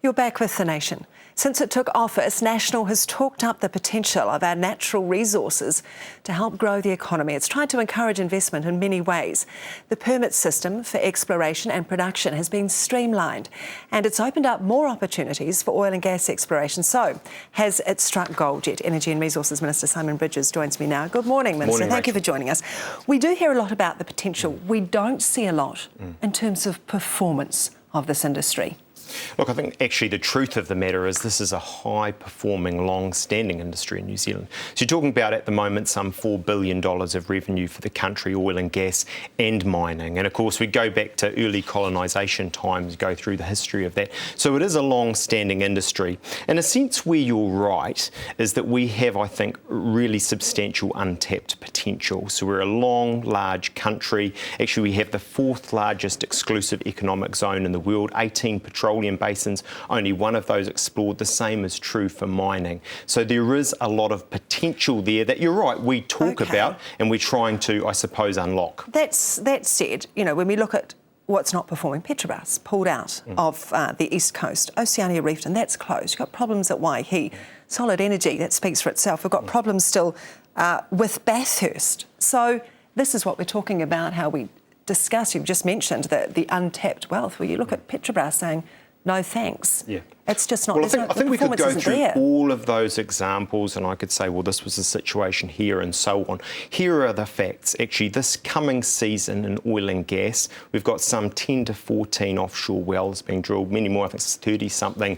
You're back with The Nation. Since it took office, National has talked up the potential of our natural resources to help grow the economy. It's tried to encourage investment in many ways. The permit system for exploration and production has been streamlined, and it's opened up more opportunities for oil and gas exploration. So, has it struck gold yet? Energy and Resources Minister Simon Bridges joins me now. Good morning, Minister. Thank you for joining us. We do hear a lot about the potential. We don't see a lot in terms of performance of this industry. Look, I think actually the truth of the matter is this is a high-performing, long-standing industry in New Zealand. So you're talking about at the moment some $4 billion of revenue for the country, oil and gas and mining. And of course we go back to early colonisation times, go through the history of that. So it is a long-standing industry. In a sense where you're right is that we have, I think, really substantial untapped potential. So we're a long, large country. Actually, we have the fourth largest exclusive economic zone in the world, 18 petroleum basins, only one of those explored. The same is true for mining. So there is a lot of potential there that you're right, we talk about and we're trying to, I suppose, unlock. That said, you know, when we look at what's not performing, Petrobras pulled out of the East Coast, Oceania Reefton, that's closed. You've got problems at Waihi, Solid Energy, that speaks for itself. We've got problems still with Bathurst. So this is what we're talking about, how we discuss, you've just mentioned the untapped wealth, where you look at Petrobras saying, no thanks. Yeah. It's just not. Well, I think we could go through all of those examples and I could say, well, this was the situation here and so on. Here are the facts. Actually, this coming season in oil and gas, we've got some 10 to 14 offshore wells being drilled, many more, I think it's 30-something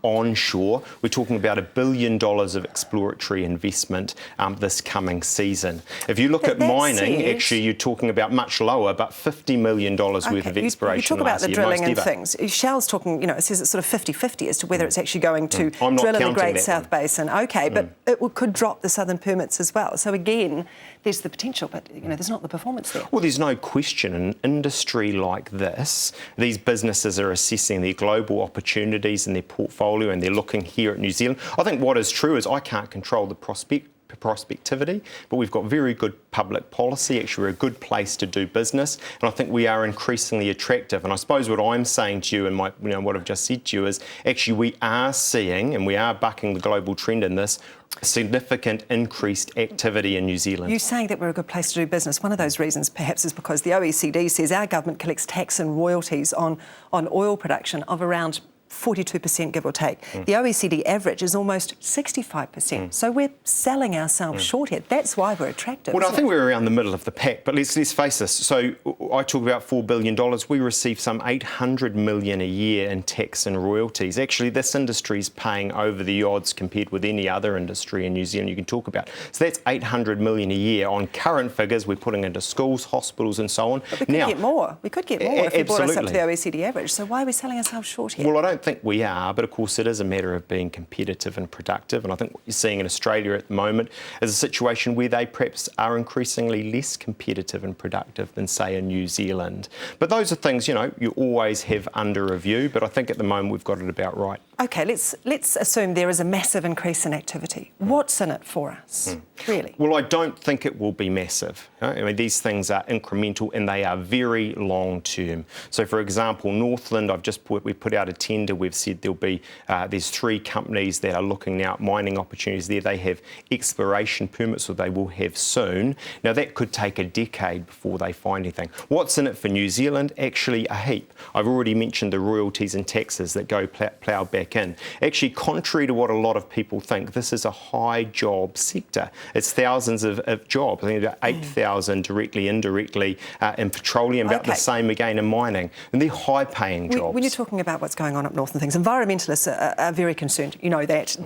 onshore. We're talking about $1 billion of exploratory investment this coming season. If you look at mining, actually, you're talking about much lower, but $50 million worth of exploration. You talk about the drilling and things. Shell's talking, you know, it says it's sort of 50-50 as to whether it's actually going to drill in the Great South Basin. OK, but it could drop the southern permits as well. So again, there's the potential, but you know, there's not the performance there. Well, there's no question in an industry like this, these businesses are assessing their global opportunities in their portfolio and they're looking here at New Zealand. I think what is true is I can't control the prospectivity, but we've got very good public policy. Actually, we're a good place to do business, and I think we are increasingly attractive. And I suppose what I'm saying to you and what I've just said to you is actually we are seeing, and we are bucking the global trend in this, significant increased activity in New Zealand. You're saying that we're a good place to do business. One of those reasons perhaps is because the OECD says our government collects tax and royalties on oil production of around 42%, give or take. The OECD average is almost 65%. So we're selling ourselves short here. That's why we're attractive. Well, I think we're around the middle of the pack, but let's face this. So I talk about $4 billion. We receive some $800 million a year in tax and royalties. Actually, this industry is paying over the odds compared with any other industry in New Zealand you can talk about. So that's $800 million a year on current figures. We're putting into schools, hospitals and so on. But we could get more. We could get more if we brought us up to the OECD average. So why are we selling ourselves short here? Well, I don't think we are, but of course it is a matter of being competitive and productive, and I think what you're seeing in Australia at the moment is a situation where they perhaps are increasingly less competitive and productive than, say, in New Zealand. But those are things, you know, you always have under review, but I think at the moment we've got it about right. OK, let's assume there is a massive increase in activity. What's in it for us, really? Well, I don't think it will be massive. I mean, these things are incremental and they are very long term. So, for example, Northland, we put out a tender. We've said there'll be, there's 3 companies that are looking now at mining opportunities there. They have exploration permits, or they will have soon. Now, that could take a decade before they find anything. What's in it for New Zealand? Actually, a heap. I've already mentioned the royalties and taxes that go ploughed back in. Actually, contrary to what a lot of people think, this is a high job sector. It's thousands of jobs. I think about 8,000 directly, indirectly in petroleum, about the same again in mining. And they're high paying jobs. When you're talking about what's going on up north and things, environmentalists are very concerned. You know that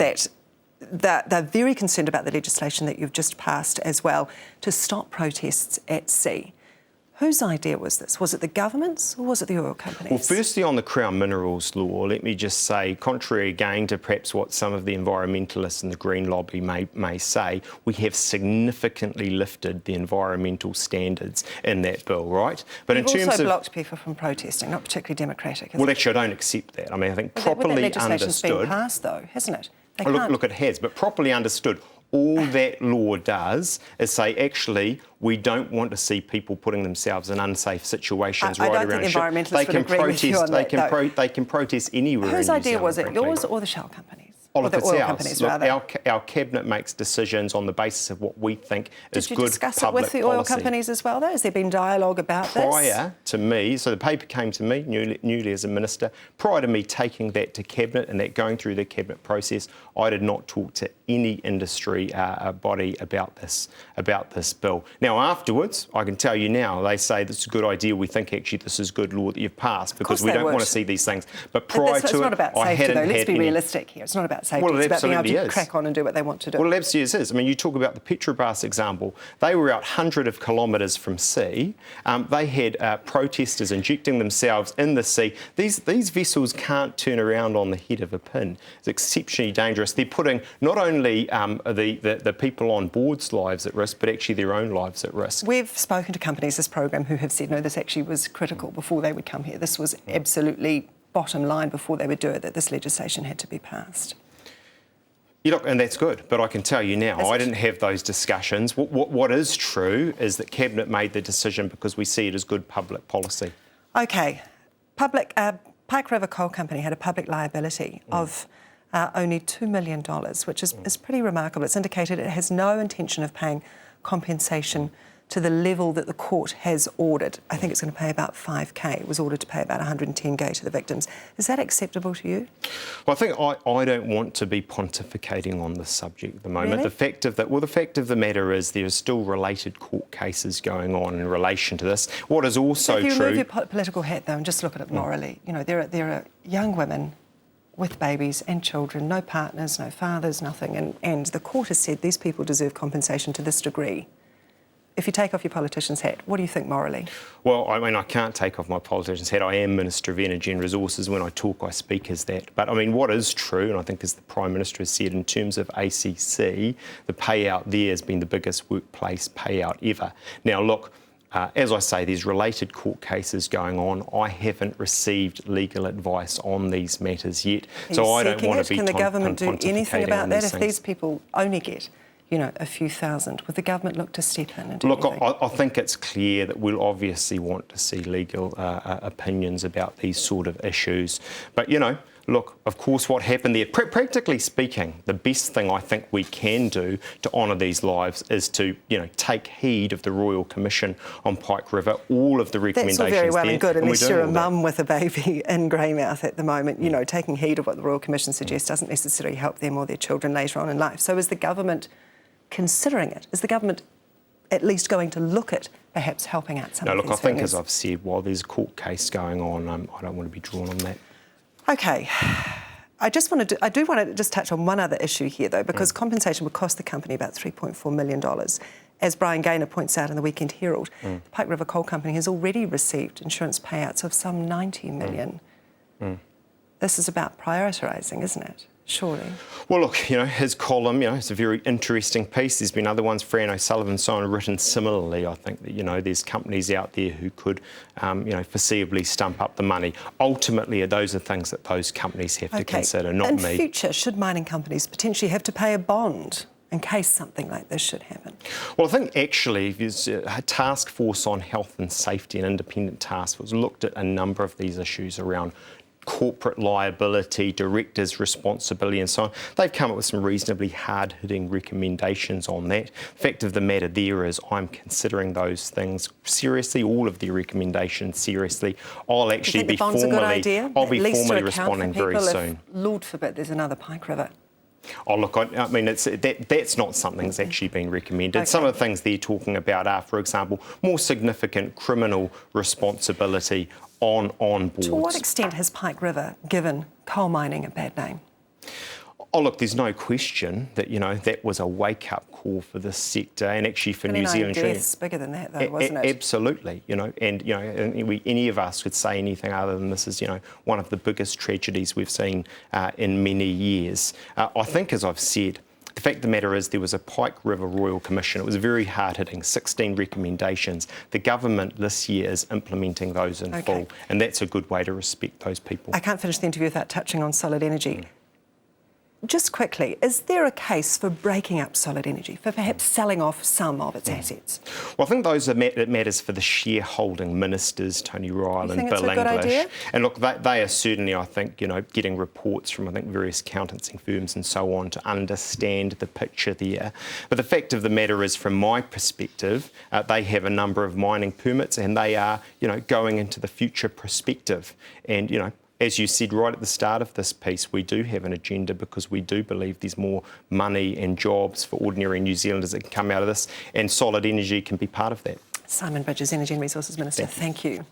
they're very concerned about the legislation that you've just passed as well to stop protests at sea. Whose idea was this? Was it the government's or was it the oil companies? Well, firstly, on the Crown Minerals law, let me just say, contrary again to perhaps what some of the environmentalists and the Green lobby may say, we have significantly lifted the environmental standards in that bill, right? But you've also blocked people from protesting, not particularly democratic. Well, actually, I don't accept that. I mean, I think properly understood. That legislation's been passed, though, hasn't it? Look, it has, but properly understood. All that law does is say, actually, we don't want to see people putting themselves in unsafe situations I right don't around think ship. environmentalists would agree with you on that, They can protest anywhere in New Whose Zealand. idea was it, frankly. yours or the shell companies? Oh, Or look, the it's oil ours. companies, Look, rather? our cabinet makes decisions on the basis of what we think is good public policy. Did you discuss it with the oil companies as well, though? Has there been dialogue about this? Prior to me, so the paper came to me newly as a minister, prior to me taking that to cabinet and that going through the cabinet process, I did not talk to any industry body about this bill. Now afterwards, I can tell you now, they say this is a good idea. We think actually this is good law that you've passed because we don't want to see these things. But prior to it's not about safety, though. Let's be realistic here. It's not about safety. Well, it's about being able to crack on and do what they want to do. Well, it absolutely is. I mean, you talk about the Petrobras example. They were out hundreds of kilometres from sea. They had protesters injecting themselves in the sea. These vessels can't turn around on the head of a pin. It's exceptionally dangerous. They're putting not only the people on board's lives at risk, but actually their own lives at risk. We've spoken to companies this program who have said, no, this actually was critical before they would come here. This was absolutely bottom line before they would do it, that this legislation had to be passed. Yeah, look, and that's good, but I can tell you now, I didn't have those discussions. What is true is that Cabinet made the decision because we see it as good public policy. OK. Pike River Coal Company had a public liability of only $2 million, which is pretty remarkable. It's indicated it has no intention of paying compensation to the level that the court has ordered. I think it's going to pay about $5K. It was ordered to pay about $110K to the victims. Is that acceptable to you? Well, I think I don't want to be pontificating on this subject at the moment. Really? The fact of the matter is there are still related court cases going on in relation to this. What is also true... If you remove your political hat, though, and just look at it morally, you know, there are young women with babies and children, no partners, no fathers, nothing, and the court has said these people deserve compensation to this degree. If you take off your politician's hat, what do you think morally? Well, I mean, I can't take off my politician's hat. I am Minister of Energy and Resources. When I talk, I speak as that. But, I mean, what is true, and I think as the Prime Minister has said, in terms of ACC, the payout there has been the biggest workplace payout ever. Now, look, as I say, there's related court cases going on. I haven't received legal advice on these matters yet. So I don't want to be Can the government do anything about that if these people only get, you know, a few thousand? Would the government look to step in and do anything? Look, I think it's clear that we'll obviously want to see legal opinions about these sort of issues. But, you know, look, of course, what happened there, practically speaking, the best thing I think we can do to honour these lives is to, you know, take heed of the Royal Commission on Pike River, all of the recommendations there. That's all very well and good, unless you're a mum with a baby in Greymouth at the moment. You know, taking heed of what the Royal Commission suggests doesn't necessarily help them or their children later on in life. So is the government considering it? Is the government at least going to look at perhaps helping out some of these I think, families? as I've said, while there's a court case going on, I don't want to be drawn on that. OK. I do want to just touch on one other issue here, though, because compensation would cost the company about $3.4 million. As Brian Gaynor points out in the Weekend Herald, the Pike River Coal Company has already received insurance payouts of some $90 million. This is about prioritising, isn't it? Surely. Well, look, you know, his column, you know, it's a very interesting piece. There's been other ones, Fran O'Sullivan and so on, written similarly. I think that, you know, there's companies out there who could, you know, foreseeably stump up the money. Ultimately, those are things that those companies have to consider, not me. In future, should mining companies potentially have to pay a bond in case something like this should happen? Well, I think actually there's a task force on health and safety, an independent task force, looked at a number of these issues around corporate liability, directors' responsibility and so on. They've come up with some reasonably hard-hitting recommendations on that. The fact of the matter there is I'm considering those things seriously, all of the recommendations seriously. I'll actually be formally responding very soon. Lord forbid there's another Pike River. Oh, look, I mean, that's not something that's actually been recommended. Okay. Some of the things they're talking about are, for example, more significant criminal responsibility on boards. To what extent has Pike River given coal mining a bad name? Oh, look, there's no question that, you know, that was a wake-up call for this sector and actually for New Zealand. Deaths bigger than that, though, wasn't it? Absolutely, you know, and, you know, any of us could say anything other than this is, you know, one of the biggest tragedies we've seen in many years. I think, as I've said, the fact of the matter is there was a Pike River Royal Commission. It was very hard-hitting, 16 recommendations. The government this year is implementing those in full, and that's a good way to respect those people. I can't finish the interview without touching on solid energy. Just quickly, is there a case for breaking up Solid Energy, for perhaps selling off some of its assets? Well, I think those are it matters for the shareholding ministers, Tony Ryle and Bill a good English. idea? And look, they are certainly, I think, getting reports from, various accountancy firms and so on to understand the picture there. But the fact of the matter is, from my perspective, they have a number of mining permits and they are, going into the future perspective. And, as you said right at the start of this piece, we do have an agenda because we do believe there's more money and jobs for ordinary New Zealanders that can come out of this, and Solid Energy can be part of that. Simon Bridges, Energy and Resources Minister, thank you.